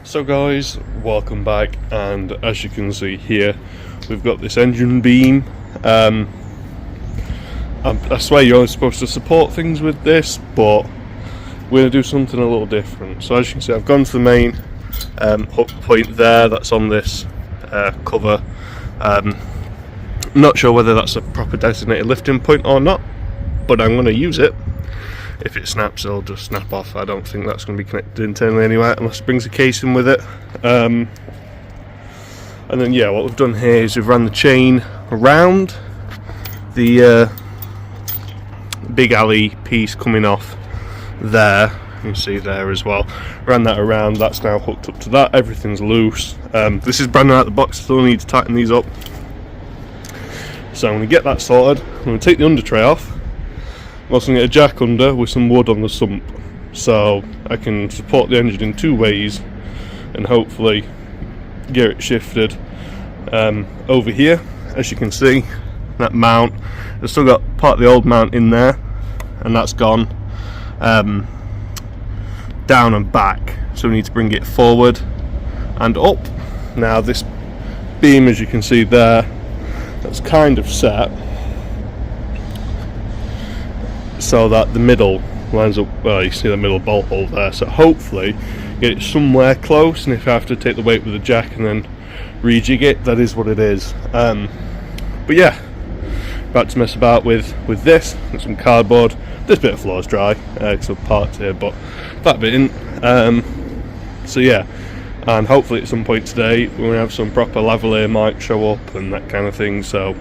So guys, welcome back, and as you can see here, we've got this engine beam. I swear you're only supposed to support things with this, but we're going to do something a little different. So as you can see, I've gone to the main hook point there, that's on this cover. I'm not sure whether that's a proper designated lifting point or not, but I'm going to use it. If it snaps, it'll just snap off. I don't think that's going to be connected internally anyway, unless it brings a casing with it. And then yeah, what we've done here is we've run the chain around the big alley piece coming off there. You can see there as well. Ran that around, that's now hooked up to that, everything's loose. This is brand new out the box, still need to tighten these up. So I'm going to get that sorted. I'm going to take the under tray off. I'm also going to get a jack under with some wood on the sump, so I can support the engine in two ways and hopefully get it shifted over here. As you can see, that mount, I've still got part of the old mount in there, and that's gone down and back, so we need to bring it forward and up. Now this beam, as you can see there, that's kind of set so that the middle lines up, well, you see the middle bolt hole there, so hopefully get it somewhere close, and if I have to take the weight with the jack and then rejig it, that is what it is. But yeah, about to mess about with this and some cardboard. This bit of floor is dry, some parts here, but that bit in. So yeah, and hopefully at some point today we're going to have some proper lavalier might show up and that kind of thing, so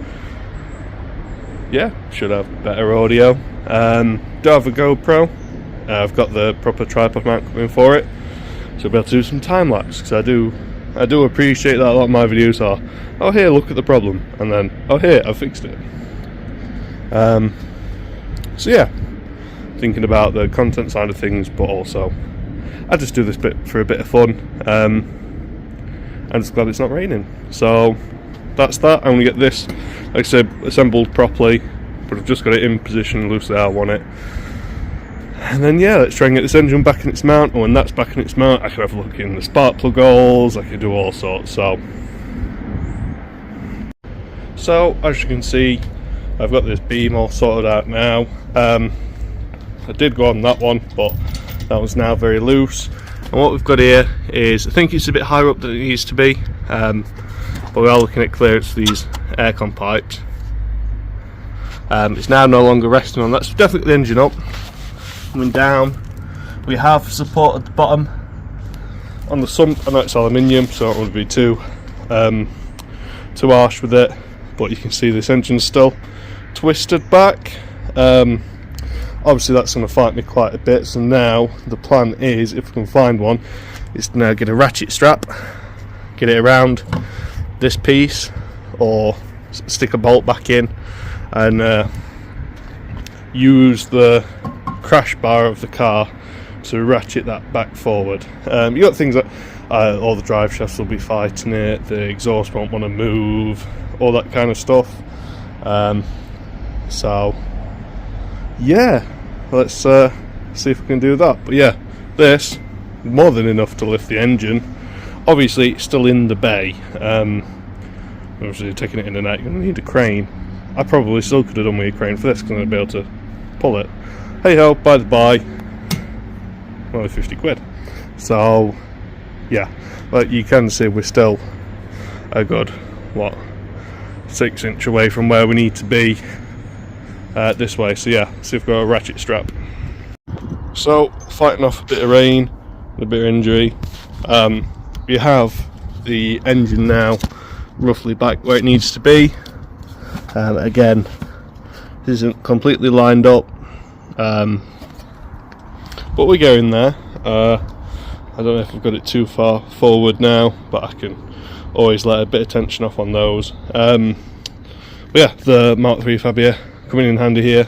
yeah, should have better audio. Do have a GoPro. I've got the proper tripod mount coming for it, so I'll be able to do some time lapse, because I do appreciate that a lot of my videos are, oh here, look at the problem, and then oh here, I fixed it. So yeah, thinking about the content side of things, but also I just do this bit for a bit of fun. I'm just glad it's not raining. So that's that. I'm gonna get this, like I said, assembled properly, but I've just got it in position loosely how I want it. And then yeah, let's try and get this engine back in its mount, and when that's back in its mount I can have a look in the spark plug holes, I can do all sorts. So as you can see, I've got this beam all sorted out now. I did go on that one, but that one's now very loose. And what we've got here is, I think it's a bit higher up than it needs to be, but we are looking at clearance for these aircon pipes. It's now no longer resting on that, so definitely the engine up. Coming down, we have support at the bottom on the sump. I know it's aluminium, so I don't want to be too harsh with it, but you can see this engine's still twisted back. Obviously that's going to fight me quite a bit, so now the plan is, if we can find one, is to now get a ratchet strap, get it around this piece, or stick a bolt back in and use the crash bar of the car to ratchet that back forward. You got things like all the drive shafts will be fighting it, the exhaust won't want to move, all that kind of stuff. So yeah, let's see if we can do that. But yeah, this more than enough to lift the engine. Obviously it's still in the bay. Obviously taking it in and out, you're going to need a crane. I probably still could have done with a crane for this, because I'm going to be able to pull it. Hey ho, by the by, only 50 quid. So yeah, but you can see we're still a good, what, 6 inch away from where we need to be this way. So yeah, see if we've got a ratchet strap. So fighting off a bit of rain, a bit of injury, we have the engine now roughly back where it needs to be. Again, this isn't completely lined up, but we're going there. I don't know if I've got it too far forward now, but I can always let a bit of tension off on those. But yeah, the Mark III Fabia coming in handy here.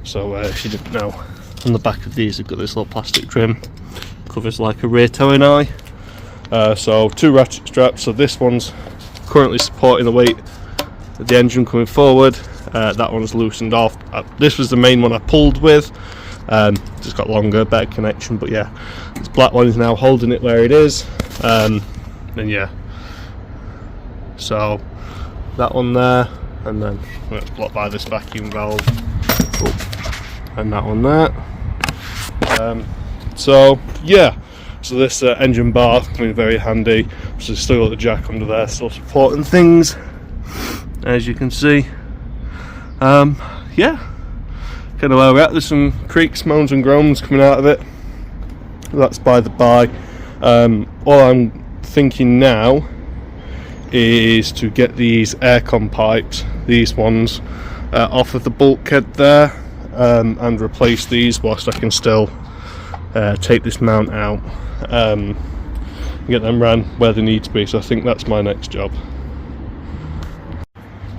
So if you didn't know, on the back of these I've got this little plastic trim, covers like a rear towing eye. So 2 ratchet straps, so this one's currently supporting the weight of the engine coming forward, that one's loosened off. This was the main one I pulled with, Just got longer, better connection. But yeah, this black one is now holding it where it is. And yeah, so that one there, and then it's blocked by this vacuum valve. Oh, and that one there. So yeah, so this engine bar coming very handy. So still got the jack under there, still supporting things, as you can see. Yeah, kind of where we're at. There's some creaks, moans and groans coming out of it. That's by the by. All I'm thinking now is to get these aircon pipes, these ones, off of the bulkhead there, and replace these whilst I can still take this mount out, get them ran where they need to be. So I think that's my next job.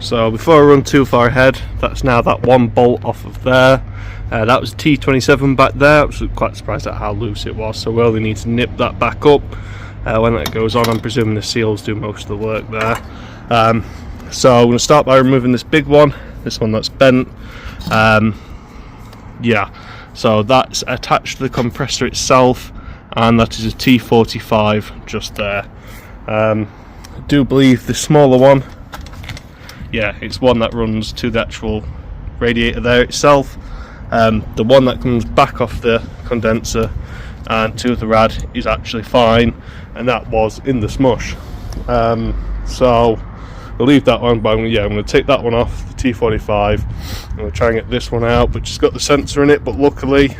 So before I run too far ahead, that's now that one bolt off of there. That was T27 back there. I was quite surprised at how loose it was, so we only need to nip that back up. When that goes on, I'm presuming the seals do most of the work there. So I'm going to start by removing this big one, this one that's bent. Yeah, so that's attached to the compressor itself, and that is a T45 just there. I do believe the smaller one, yeah, it's one that runs to the actual radiator there itself. The one that comes back off the condenser and to the rad is actually fine, and that was in the smush. So we'll leave that one, but yeah, I'm going to take that one off, the T45. I'm going to try and get this one out, which has got the sensor in it, but luckily,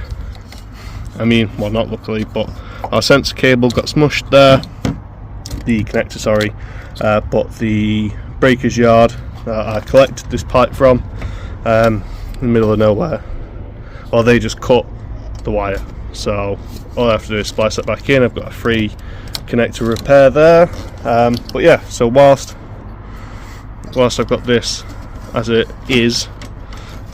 I mean, well, not luckily, but our sensor cable got smushed there, the connector, sorry, but the breaker's yard that I collected this pipe from, in the middle of nowhere, well, they just cut the wire. So all I have to do is splice that back in. I've got a free connector repair there. But yeah, so whilst I've got this as it is,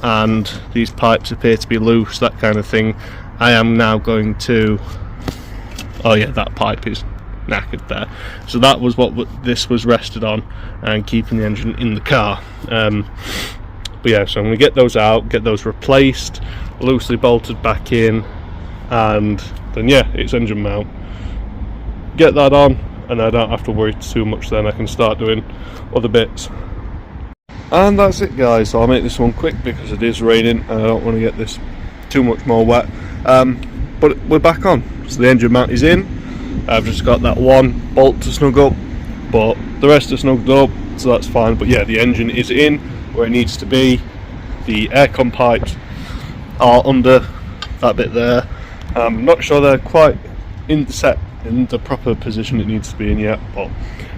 and these pipes appear to be loose, that kind of thing, I am now going to, oh yeah, that pipe is knackered there. So that was what this was rested on and keeping the engine in the car. But yeah, so I'm going to get those out, get those replaced, loosely bolted back in, and then yeah, it's engine mount. Get that on, and I don't have to worry too much. Then I can start doing other bits. And that's it, guys. So I'll make this one quick because it is raining and I don't want to get this too much more wet. But we're back on. So the engine mount is in. I've just got that one bolt to snug up, but the rest are snugged up, so that's fine. But yeah, the engine is in where it needs to be. The aircon pipes are under that bit there. I'm not sure they're quite in the proper position it needs to be in yet, but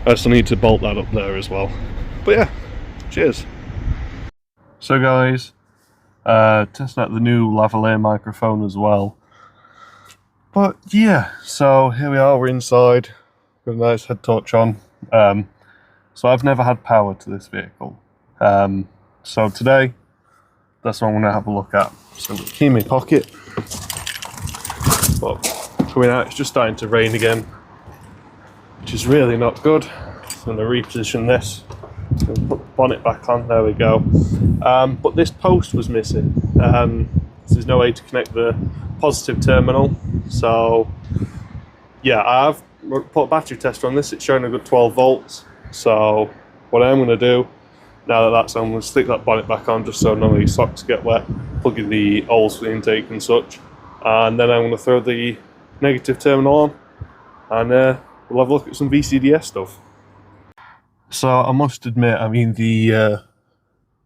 I still need to bolt that up there as well. But yeah, cheers. So guys, testing out the new lavalier microphone as well. But yeah, so here we are, we're inside with a nice head torch on. So I've never had power to this vehicle. So today, that's what I'm going to have a look at. So I've got the key in my pocket. But coming out, it's just starting to rain again, which is really not good. So I'm going to reposition this. Put the bonnet back on, there we go. But this post was missing. There's no way to connect the positive terminal. So yeah, I've put a battery tester on this, it's showing a good 12 volts. So what I'm going to do, now that that's on, I'm going to stick that bonnet back on just so none of these socks get wet, plug in the holes for the intake and such. And then I'm going to throw the negative terminal on, and we'll have a look at some VCDS stuff. So I must admit, I mean, the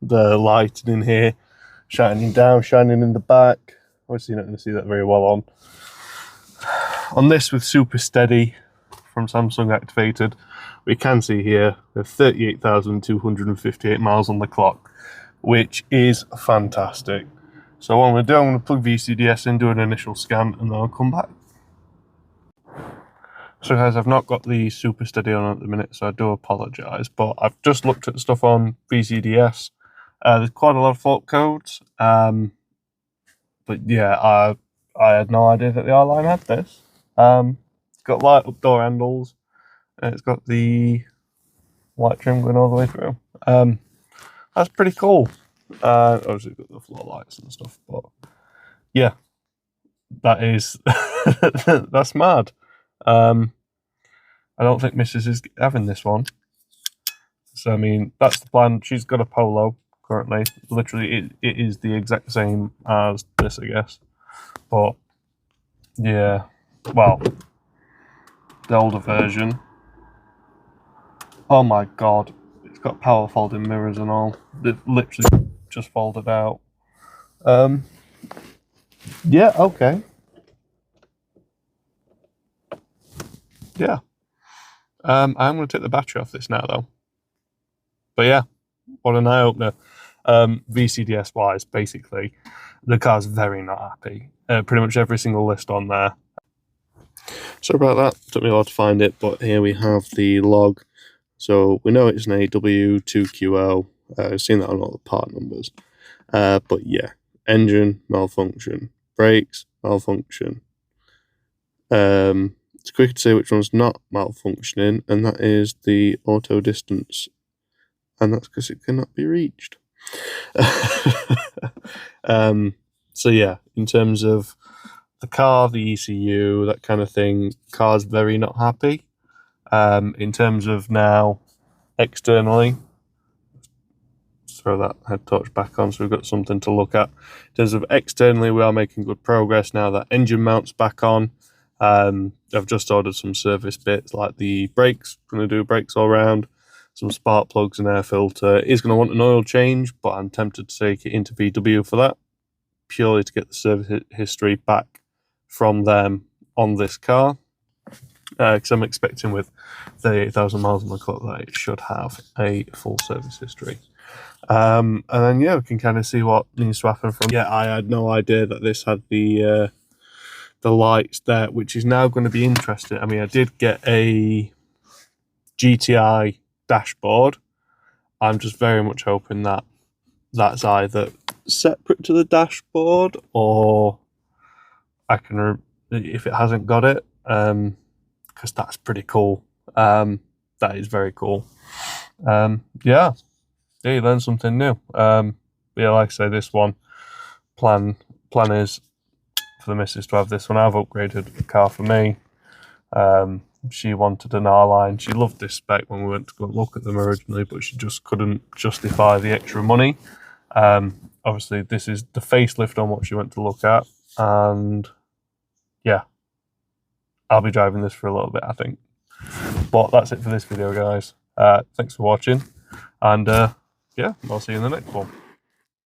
lighting in here, shining down, shining in the back, obviously you're not going to see that very well on this with Super Steady from Samsung activated. We can see here we have 38,258 miles on the clock, which is fantastic. So what I'm going to do, I'm going to plug VCDS in, do an initial scan, and then I'll come back. So guys, I've not got the Super Steady on at the minute, so I do apologise, but I've just looked at stuff on VCDS. There's quite a lot of fault codes, but yeah, I had no idea that the R-Line had this. It's got light up door handles, and it's got the white trim going all the way through. That's pretty cool. Obviously got the floor lights and stuff, but yeah, that is that's mad. I don't think Mrs. is having this one. So I mean, that's the plan. She's got a Polo currently. Literally, it is the exact same as this, I guess. But yeah, well, the older version. Oh my god, it's got power folding mirrors and all. It literally just folded out. Yeah, okay. Yeah. I'm going to take the battery off this now, though. But yeah, what an eye opener. VCDS wise, basically, the car's very not happy. Pretty much every single list on there. So about that, took me a while to find it, but here we have the log. So we know it's an AW2QL. I've seen that on all the part numbers. But yeah, engine malfunction, brakes malfunction. It's quick to say which one's not malfunctioning, and that is the auto distance, and that's because it cannot be reached. So yeah, in terms of the car, the ECU, that kind of thing, car's very not happy. In terms of now externally, let's throw that head torch back on so we've got something to look at. In terms of externally, we are making good progress now that engine mount's back on. I've just ordered some service bits like the brakes, going to do brakes all round, some spark plugs and air filter. It is going to want an oil change, but I'm tempted to take it into VW for that, purely to get the service history back from them on this car. Because I'm expecting with 38,000 miles on the clock that it should have a full service history. And then yeah, we can kind of see what needs to happen from. Yeah, I had no idea that this had the lights there, which is now going to be interesting. I mean, I did get a GTI dashboard. I'm just very much hoping that that's either separate to the dashboard or I can, if it hasn't got it, because that's pretty cool. That is very cool. Yeah, you learn something new. Yeah, like I say, this one plan is for the missus to have this one. I've upgraded the car for me. She wanted an R-Line. She loved this spec when we went to go look at them originally, but she just couldn't justify the extra money. Obviously, this is the facelift on what she went to look at, and yeah, I'll be driving this for a little bit, I think. But that's it for this video, guys. Thanks for watching, and yeah, I'll see you in the next one.